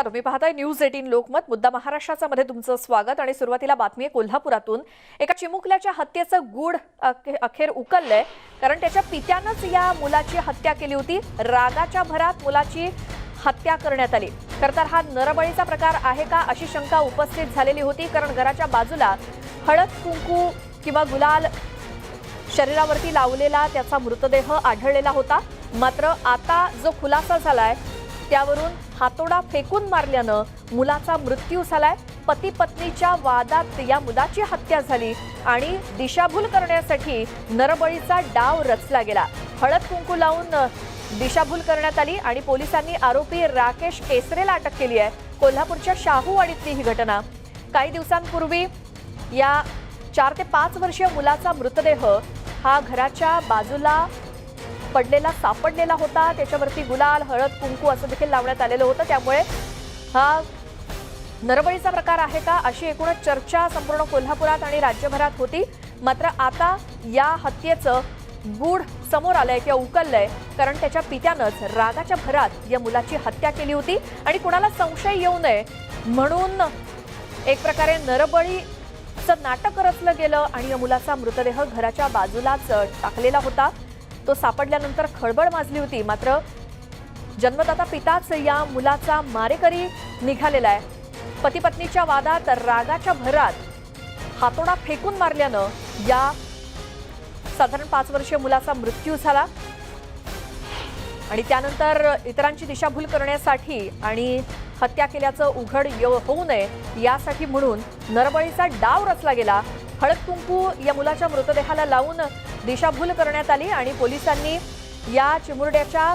तुम्ही पाहताय न्यूज 18 लोकमत. मुद्दा महाराष्ट्राचा मध्ये तुमचं स्वागत. आणि सुरुवातीला बातमी आहे कोल्हापुरातून. एका चिमुकल्याच्या हत्येचं गूढ अखेर उकललंय, कारण त्याच्या पित्यानंच या मुलाची हत्या केली होती. रागाच्या भरात मुलाची हत्या करण्यात आली. खरं तर हा नरबळीचा प्रकार आहे का अशी शंका उपस्थित झालेली होती, कारण घराच्या बाजूला हळद कुंकू किंवा गुलाल शरीरावरती लावलेला त्याचा मृतदेह आढळलेला होता. मात्र आता जो खुलासा झालाय त्यावरून हातोडा फेकून मारल्यानं मुलाचा मृत्यू झालाय. पती पत्नीच्या वादात या मुलाची हत्या झाली आणि दिशाभूल करण्यासाठी नरबळीचा डाव रचला गेला. हळद कुंकू लावून दिशाभूल करण्यात आली आणि पोलिसांनी आरोपी राकेश केसरेला अटक केली आहे. कोल्हापूरच्या शाहूवाडीतली ही घटना. काही दिवसांपूर्वी या 4 ते 5 वर्षीय मुलाचा मृतदेह हा घराच्या बाजूला सापडलेला होता. त्याच्यावरती गुलाल, हळद कुंकू असं देखील लावण्यात आलेलं होतं. त्यामुळे हा नरबळीचा प्रकार आहे का अशी एकूणच चर्चा संपूर्ण कोल्हापुरात आणि राज्यभरात होती. मात्र आता या हत्येचं गूढ समोर आलंय किंवा उकललंय, कारण त्याच्या पित्यानंच रागाच्या भरात या मुलाची हत्या केली होती आणि कुणाला संशय येऊ नये म्हणून एक प्रकारे नरबळीचं नाटक रचलं गेलं आणि या मुलाचा मृतदेह घराच्या बाजूलाच टाकलेला होता. तो सापडल्यानंतर खळबळ माजली होती. मात्र जन्मदाता पिताच या मुलाचा मारेकरी निघालेला आहे. पती पत्नीच्या वादात रागाच्या भरात हातोडा फेकून मारल्यानं या साधारण 5 वर्षीय मुलाचा मृत्यू झाला आणि त्यानंतर इतरांची दिशाभूल करण्यासाठी आणि हत्या केल्याचं उघड होऊ नये यासाठी म्हणून नरबळीचा डाव रचला गेला. हळद कुंकू या मुलाच्या मृतदेहाला लावून दिशाभूल करण्यात आली आणि पोलिसांनी या चिमुरड्याच्या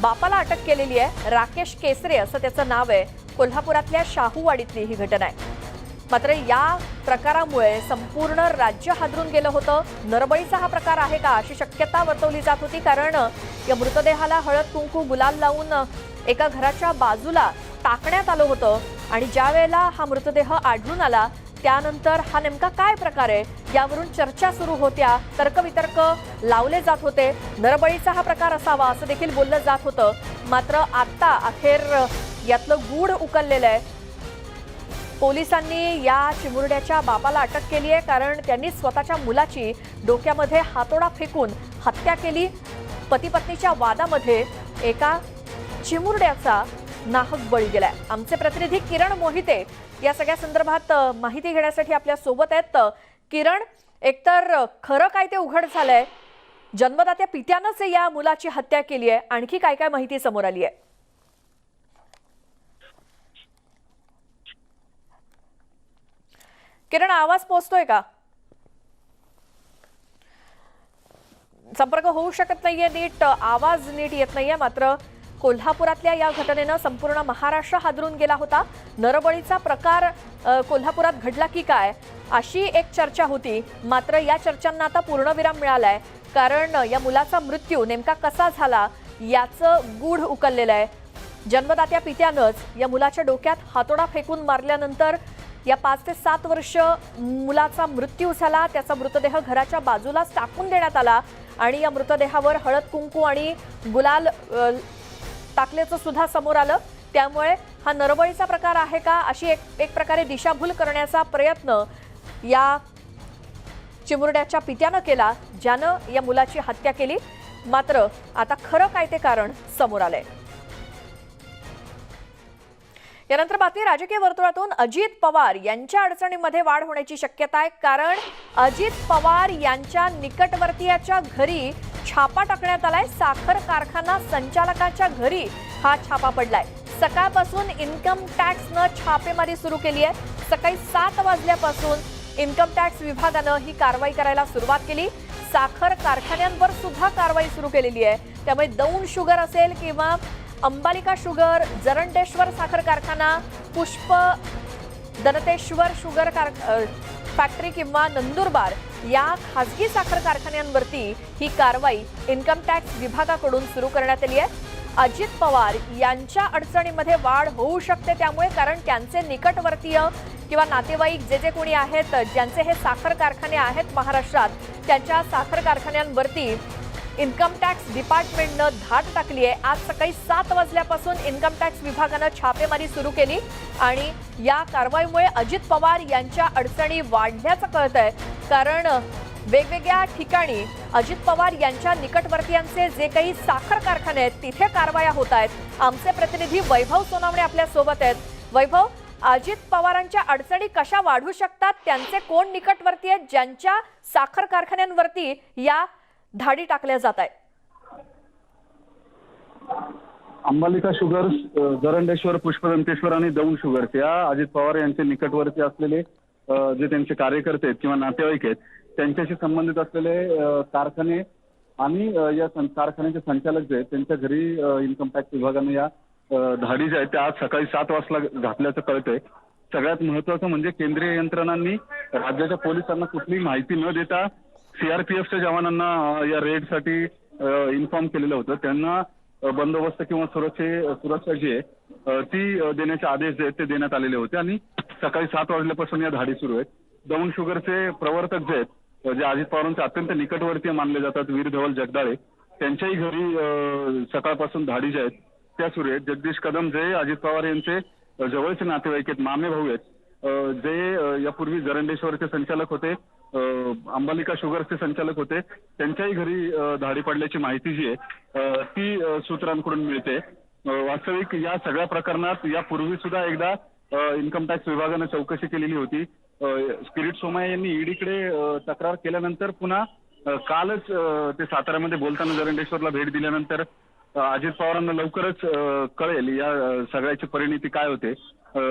बापाला अटक केलेली आहे. राकेश केसरे असं त्याचं नाव आहे. कोल्हापुरातल्या शाहूवाडीतली ही घटना आहे. मात्र या प्रकारामुळे संपूर्ण राज्य हादरून गेलं होतं. नरबळीचा हा प्रकार आहे का अशी शक्यता वर्तवली जात होती, कारण या मृतदेहाला हळद कुंकू गुलाल लावून एका घराच्या बाजूला टाकण्यात आलं होतं आणि ज्या वेळेला हा मृतदेह आढळून आला त्यानंतर हा नेमका काय प्रकार आहे यावरून चर्चा सुरू होत्या. तर्कवितर्क लावले जात होते. नरबळीचा हा प्रकार असावा असं देखील बोललं जात होतं. मात्र आता अखेर यातलं गूढ उकललेलं आहे. पोलिसांनी या चिमुरड्याच्या बापाला अटक केली आहे, कारण त्यांनी स्वतःच्या मुलाची डोक्यामध्ये हातोडा फेकून हत्या केली. पती पत्नीच्या वादामध्ये एका चिमुरड्याचा नाहक बळी गेलाय. आमचे प्रतिनिधी किरण मोहिते या सगळ्या संदर्भात माहिती घेण्यासाठी आपल्या सोबत आहेत. किरण, एकतर खरं काय ते उघड झालंय, जन्मदात्या पित्यानंच या मुलाची हत्या केली आहे, आणखी काय काय माहिती समोर आली आहे? किरण, आवाज पोहोचतोय का? संपर्क होऊ शकत नाहीये नीट, आवाज नीट येत नाहीये. मात्र कोल्हापुरातल्या या घटनेनं संपूर्ण महाराष्ट्र हादरून गेला होता. नरबळीचा प्रकार कोल्हापुरात घडला की काय अशी एक चर्चा होती. मात्र या चर्चांना आता पूर्णविराम मिळालाय, कारण या मुलाचा मृत्यू नेमका कसा झाला याचं गूढ उकललेलं आहे. जन्मदात्या पित्यानंच या मुलाच्या डोक्यात हातोडा फेकून मारल्यानंतर या 5 ते 7 वर्ष मुलाचा मृत्यू झाला. त्याचा मृतदेह घराच्या बाजूलाच टाकून देण्यात आला आणि या मृतदेहावर हळद कुंकू आणि गुलाल टाकल्याचं सुद्धा समोर आलं. त्यामुळे हा नरबळीचा प्रकार आहे का अशी एक प्रकारे दिशाभूल करण्याचा प्रयत्न या चिमुरड्याच्या पित्यानं केला, ज्यानं या मुलाची हत्या केली. मात्र आता खरं काय ते कारण समोर आलंय. यानंतर बातमी राजकीय वर्तुळातून. अजित पवार यांच्या अडचणीमध्ये वाढ होण्याची शक्यता आहे, कारण अजित पवार यांच्या निकटवर्तीयाच्या घरी छापा टाकण्यात आलाय. साखर कारखाना संचालकाच्या घरी हा छापा पडलाय. सकाळपासून इन्कम टॅक्सनं छापेमारी सुरू केली आहे. सकाळी 7 वाजल्यापासून इन्कम टॅक्स विभागानं ही कारवाई करायला सुरुवात केली. साखर कारखान्यांवर सुद्धा कारवाई सुरू केलेली आहे. त्यामुळे दौंड शुगर असेल किंवा अंबालिका शुगर, जरंडेश्वर साखर कारखाना, पुष्प दनतेश्वर शुगर फॅक्टरी किंवा नंदुरबार या खासगी साखर कारखान्यांवरती ही कारवाई इन्कम टॅक्स विभागाकडून सुरू करण्यात आली आहे. अजित पवार यांच्या अडचणीमध्ये वाढ होऊ शकते त्यामुळे, कारण त्यांचे निकटवर्तीय किंवा नातेवाईक जे कोणी आहेत, ज्यांचे हे साखर कारखाने आहेत महाराष्ट्रात, त्यांच्या साखर कारखान्यांवरती इन्कम टॅक्स डिपार्टमेंटनं धाड टाकली आहे। आज सकाळी 7 वाजल्यापासून इन्कम टॅक्स विभागानं छापेमारी सुरू केली आणि या कारवाईमुळे अजित पवार यांच्या अडचणी वाढल्याचं कळतंय। कारण वेगवेगळ्या ठिकाणी अजित पवार यांच्या निकटवर्तीयांचे जे काही साखर कारखाने आहेत तिथे कारवाया होत आहेत। आमचे प्रतिनिधी वैभव सोनावणे आपल्या सोबत आहेत। वैभव, अजित पवारांच्या अडचणी कशा वाढू शकतात? त्यांचे कोण निकटवर्ती आहेत ज्यांच्या साखर कारखान्यांवरती या धाडी टाकल्या जात आहेत? अंबालिका शुगर्स, जरंडेश्वर, पुष्पदंतेश्वर आणि दौंड शुगर्स या अजित पवार यांचे निकटवर्ती असलेले जे त्यांचे कार्यकर्ते आहेत किंवा नातेवाईक आहेत त्यांच्याशी संबंधित असलेले कारखाने आणि या कारखान्याचे संचालक जे आहेत त्यांच्या घरी इन्कम टॅक्स विभागाने या धाडी ज्या आहेत त्या आज सकाळी 7 वाजता घातल्याचं कळतंय। सगळ्यात महत्वाचं म्हणजे केंद्रीय यंत्रणांनी राज्याच्या पोलिसांना कुठलीही माहिती न देता सीआरपीएफच्या जवानांना या रेडसाठी इन्फॉर्म केलेलं होतं। त्यांना बंदोबस्त किंवा सुरक्षा जी आहे ती देण्याचे आदेश जे आहेत ते देण्यात आलेले होते आणि सकाळी 7 वाजल्यापासून या धाडी सुरू आहेत। दौंड शुगरचे प्रवर्तक जे आहेत जे अजित पवारांचे अत्यंत निकटवर्तीय मानले जातात, वीर धवल जगदाळे, त्यांच्याही घरी सकाळपासून धाडी ज्या आहेत त्या सुरू आहेत। जगदीश कदम जे अजित पवार यांचे जवळचे नातेवाईक आहेत, मामे भाऊ आहेत, जे यापूर्वी जरंडेश्वरचे संचालक होते, अंबालिका शुगर्सचे संचालक होते, त्यांच्याही घरी धाडी पडल्याची माहिती जी आहे ती सूत्रांकडून मिळते। वास्तविक या सगळ्या प्रकरणात यापूर्वी सुद्धा एकदा इन्कम टॅक्स विभागाने चौकशी केलेली होती। किरीट सोमय्या यांनी ईडीकडे तक्रार केल्यानंतर पुन्हा कालच ते साताऱ्यामध्ये बोलताना जरंडेश्वरला भेट दिल्यानंतर अजित पवारांना लवकरच कळेल या सगळ्याची परिणिती काय होते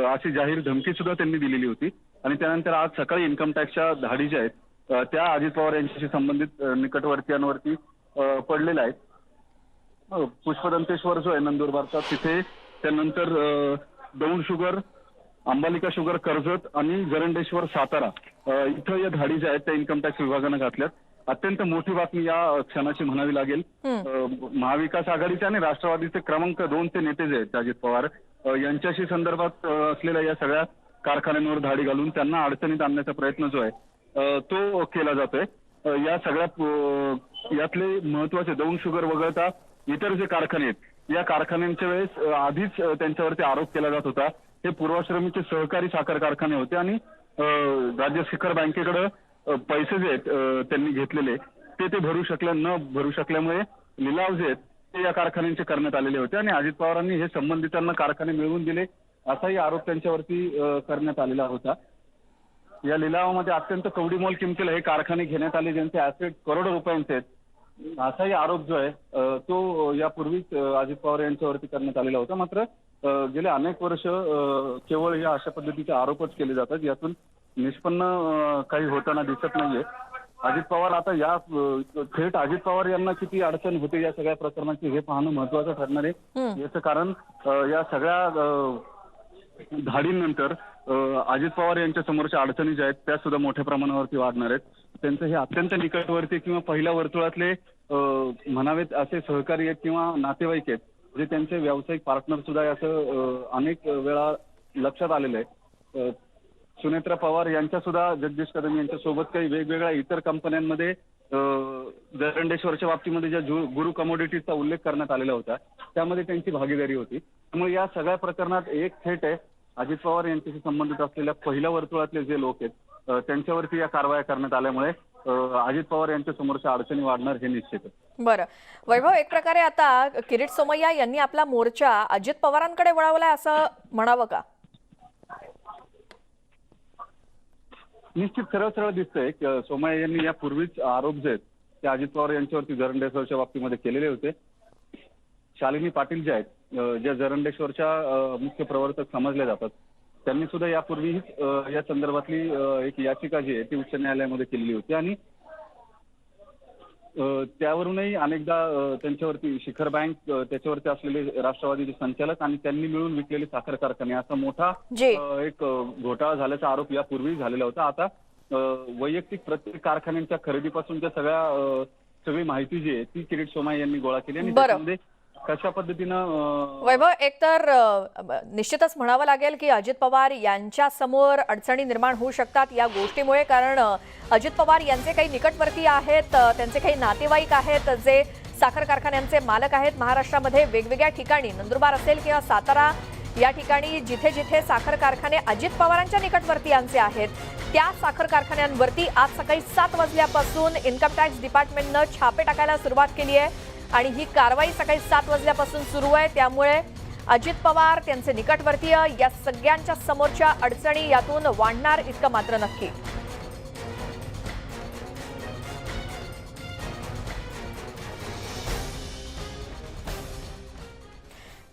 अशी जाहीर धमकी सुद्धा त्यांनी दिलेली होती आणि त्यानंतर आज सकाळी इन्कम टॅक्सच्या धाडी ज्या आहेत त्या अजित पवार यांच्याशी संबंधित निकटवर्तीयांवरती पडलेल्या आहेत। पुष्पदंतेश्वर जो आहे नंदुरबारचा तिथे, त्यानंतर दौंड शुगर, अंबालिका शुगर कर्जत आणि जरंडेश्वर सातारा इथं या धाडी ज्या आहेत त्या इन्कम टॅक्स विभागानं घातल्यात। अत्यंत मोठी बातमी या क्षणाची म्हणावी लागेल। महाविकास आघाडीचे आणि राष्ट्रवादीचे क्रमांक 2 ते नेते जे आहेत अजित पवार यांच्याशी संदर्भात असलेल्या या सगळ्या कारखान्यांवर धाडी घालून त्यांना अडचणीत आणण्याचा प्रयत्न जो आहे तो केला जातोय। या सगळ्या यातले महत्वाचे दौंड शुगर वगळता इतर जे कारखाने आहेत या कारखान्यांच्या वेळेस आधीच त्यांच्यावरती आरोप केला जात होता। हे पूर्वाश्रमीचे सहकारी साखर कारखाने होते आणि राज्य शिखर बँकेकडे पैसे जे आहेत त्यांनी घेतलेले ते न भरू शकल्यामुळे लिलाव जे आहेत ते या कारखान्यांचे करण्यात आलेले होते आणि अजित पवारांनी हे संबंधितांना कारखाने मिळवून दिले असाही आरोप त्यांच्यावरती करण्यात आलेला होता। या लिलावामध्ये अत्यंत कवडीमोल किमतीला हे कारखाने घेण्यात आले ज्यांचे ऍसेट करोडो रुपयांचे आहेत असाही आरोप जो आहे तो यापूर्वीच अजित पवार यांच्यावरती करण्यात आलेला होता। मात्र गेले अनेक वर्ष केवळ या अशा पद्धतीचे आरोपच केले जातात, यातून निष्पन्न काही होताना दिसत नाहीये। अजित पवार आता या थेट अजित पवार यांना किती अडचण होते या सगळ्या प्रकरणाची हे पाहणं महत्वाचं ठरणार आहे। याचं कारण या सगळ्या धाडींनंतर अजित पवार यांच्या समोरच्या अडचणी ज्या आहेत त्या सुद्धा मोठ्या प्रमाणावरती वाढणार आहेत। त्यांचं हे अत्यंत निकटवर्ती किंवा पहिल्या वर्तुळातले म्हणावेत असे सहकारी आहेत किंवा नातेवाईक आहेत जे त्यांचे व्यावसायिक पार्टनर सुद्धा असं अनेक वेळा लक्षात आलेलं आहे। सुनेत्रा पवार यांच्या सुद्धा जगदीश कदम यांच्या सोबत काही वेगवेगळ्या इतर कंपन्यांमध्ये जरंडेश्वरच्या बाबतीमध्ये ज्या गुरु कमोडिटीजचा उल्लेख करण्यात आलेला होता त्यामध्ये त्यांची भागीदारी होती। त्यामुळे या सगळ्या प्रकरणात एक थेट आहे अजित पवार यांच्याशी संबंधित असलेल्या पहिल्या वर्तुळातले जे लोक आहेत त्यांच्यावरती या कारवाया करण्यात आल्यामुळे अजित पवार यांच्या समोरच्या अडचणी वाढणार हे निश्चित आहे। बरं वैभव, एक प्रकारे आता किरीट सोमय्या यांनी आपला मोर्चा अजित पवारांकडे वळवलाय असं म्हणावं का? निश्चित सरळ सरळ दिसतंय की सोमय्या यांनी यापूर्वीच आरोप जे आहेत ते अजित पवार यांच्यावरती जरंडेश्वरच्या बाबतीमध्ये केलेले होते। शालिनी पाटील ज्या आहेत ज्या जरंडेश्वरच्या मुख्य प्रवर्तक समजल्या जातात त्यांनी सुद्धा यापूर्वीच या संदर्भातली एक याचिका जी आहे ती उच्च न्यायालयामध्ये केलेली होती आणि त्यावरूनही अनेकदा त्यांच्यावरती शिखर बँक त्याच्यावरती असलेले राष्ट्रवादीचे संचालक आणि त्यांनी मिळून विकलेले साखर कारखाने असा मोठा एक घोटाळा झाल्याचा आरोप यापूर्वी झालेला होता। आता वैयक्तिक प्रत्येक कारखान्यांच्या खरेदीपासूनच्या सगळी माहिती जी आहे ती किरीट सोमय्या यांनी गोळा केली आणि त्यामध्ये कशा पद्धतीनं वैभव, एकतर निश्चितच म्हणावं लागेल की अजित पवार यांच्या समोर अडचणी निर्माण होऊ शकतात या गोष्टीमुळे, कारण अजित पवार यांचे काही निकटवर्ती आहेत, त्यांचे काही नातेवाईक आहेत जे साखर कारखान्यांचे मालक आहेत महाराष्ट्रामध्ये वेगवेगळ्या ठिकाणी, नंदुरबार असेल किंवा सातारा या ठिकाणी जिथे जिथे साखर कारखाने अजित पवारांच्या निकटवर्तीयांचे आहेत त्या साखर कारखान्यांवरती आज सकाळी 7 वाजल्यापासून इन्कम टॅक्स डिपार्टमेंटनं छापे टाकायला सुरुवात केली आहे आणि ही कारवाई सकाळी 7 वाजल्यापासून सुरू आहे। त्यामुळे अजित पवार, त्यांचे निकटवर्तीय या सगळ्यांच्या समोरच्या अडचणी यातून वाढणार इतकं मात्र नक्की।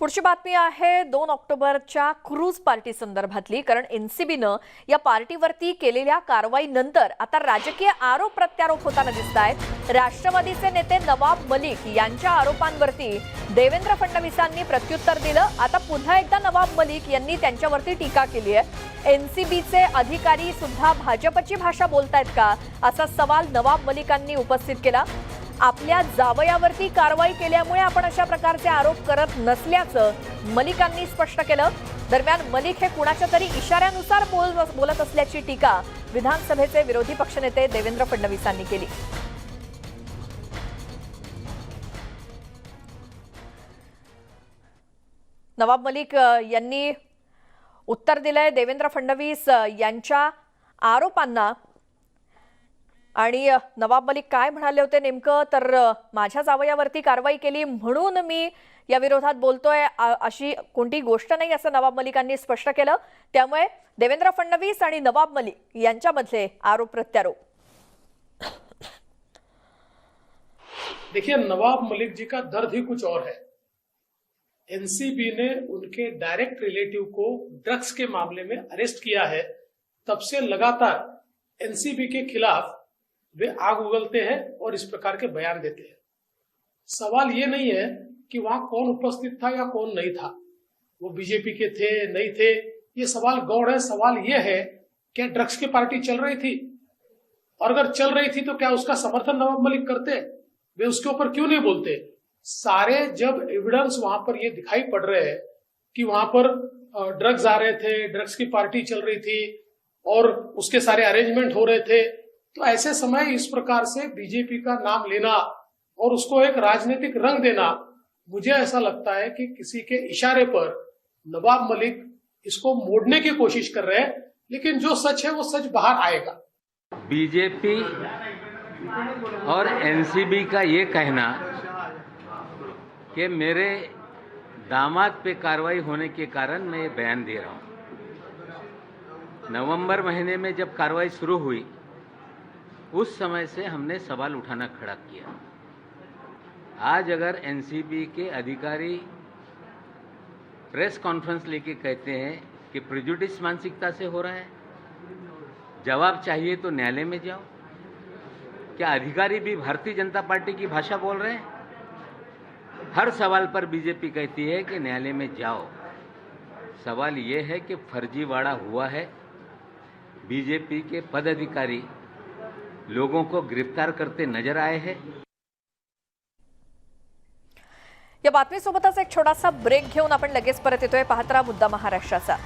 पुढची बातमी आहे 2 ऑक्टोबरच्या क्रूज पार्टी संदर्भातली, कारण एनसीबीनं या पार्टीवरती केलेल्या कारवाईनंतर आता राजकीय आरोप प्रत्यारोप होताना दिसत आहेत। राष्ट्रवादीचे नेते नवाब मलिक यांच्या आरोपांवरती देवेंद्र फडणवीसांनी प्रत्युत्तर दिलं। आता पुन्हा एकदा नवाब मलिक यांनी त्यांच्यावरती टीका केली आहे। एनसीबीचे अधिकारी सुद्धा भाजपची भाषा बोलतायत का, असा सवाल नवाब मलिकांनी उपस्थित केला। आपल्या जावयावरती कारवाई केल्यामुळे आपण अशा प्रकारचे आरोप करत नसल्याचं मलिकांनी स्पष्ट केलं। दरम्यान मलिक हे कुणाच्या तरी इशाऱ्यानुसार बोलत असल्याची टीका विधानसभेचे विरोधी पक्षनेते देवेंद्र फडणवीसांनी केली। नवाब मलिक यांनी उत्तर दिलंय देवेंद्र फडणवीस यांच्या आरोपांना। आणि नवाब मलिक काय म्हणाले होते नेमकं, तर माझ्या जावयावरती कारवाई केली म्हणून मी या विरोधात बोलतोय अशी कोणती गोष्ट नाही, असं नवाब मलिकांनी स्पष्ट केलं। त्यामुळे देवेंद्र फडणवीस आणि नवाब मलिक यांच्यामधले आरोप प्रत्यारोप। देखिए, नवाब मलिक जी का दर्द ही कुछ और है। एनसीबी ने उनके डायरेक्ट रिलेटिव को ड्रग्स के मामले में अरेस्ट किया है, तब से लगातार एनसीबी के खिलाफ वे आग उगलते हैं और इस प्रकार के बयान देते हैं। सवाल ये नहीं है कि वहां कौन उपस्थित था या कौन नहीं था, वो बीजेपी के थे नहीं थे, ये सवाल गौड़ है। सवाल ये है क्या ड्रग्स की पार्टी चल रही थी, और अगर चल रही थी तो क्या उसका समर्थन नवाब मलिक करते, वे उसके ऊपर क्यों नहीं बोलते। सारे जब एविडेंस वहां पर ये दिखाई पड़ रहे हैं कि वहां पर ड्रग्स आ रहे थे, ड्रग्स की पार्टी चल रही थी और उसके सारे अरेंजमेंट हो रहे थे, तो ऐसे समय इस प्रकार से बीजेपी का नाम लेना और उसको एक राजनीतिक रंग देना, मुझे ऐसा लगता है कि किसी के इशारे पर नवाब मलिक इसको मोड़ने की कोशिश कर रहे हैं, लेकिन जो सच है वो सच बाहर आएगा। बीजेपी और एनसीबी का ये कहना कि मेरे दामाद पे कार्रवाई होने के कारण मैं ये बयान दे रहा हूँ। नवंबर महीने में जब कार्रवाई शुरू हुई उस समय से हमने सवाल उठाना खड़ा किया। आज अगर एनसीबी के अधिकारी प्रेस कॉन्फ्रेंस लेके कहते हैं कि प्रेजुडिस मानसिकता से हो रहा है, जवाब चाहिए तो न्यायालय में जाओ। क्या अधिकारी भी भारतीय जनता पार्टी की भाषा बोल रहे हैं? हर सवाल पर बीजेपी कहती है कि न्यायालय में जाओ। सवाल ये है कि फर्जीवाड़ा हुआ है, बीजेपी के पदाधिकारी लोगों को गिरफ्तार करते नजर आए हैं। या बातमीसोबतच एक छोटासा ब्रेक घेऊन आपण लगेच परत येतोय। पाहत राहा मुद्दा महाराष्ट्राचा।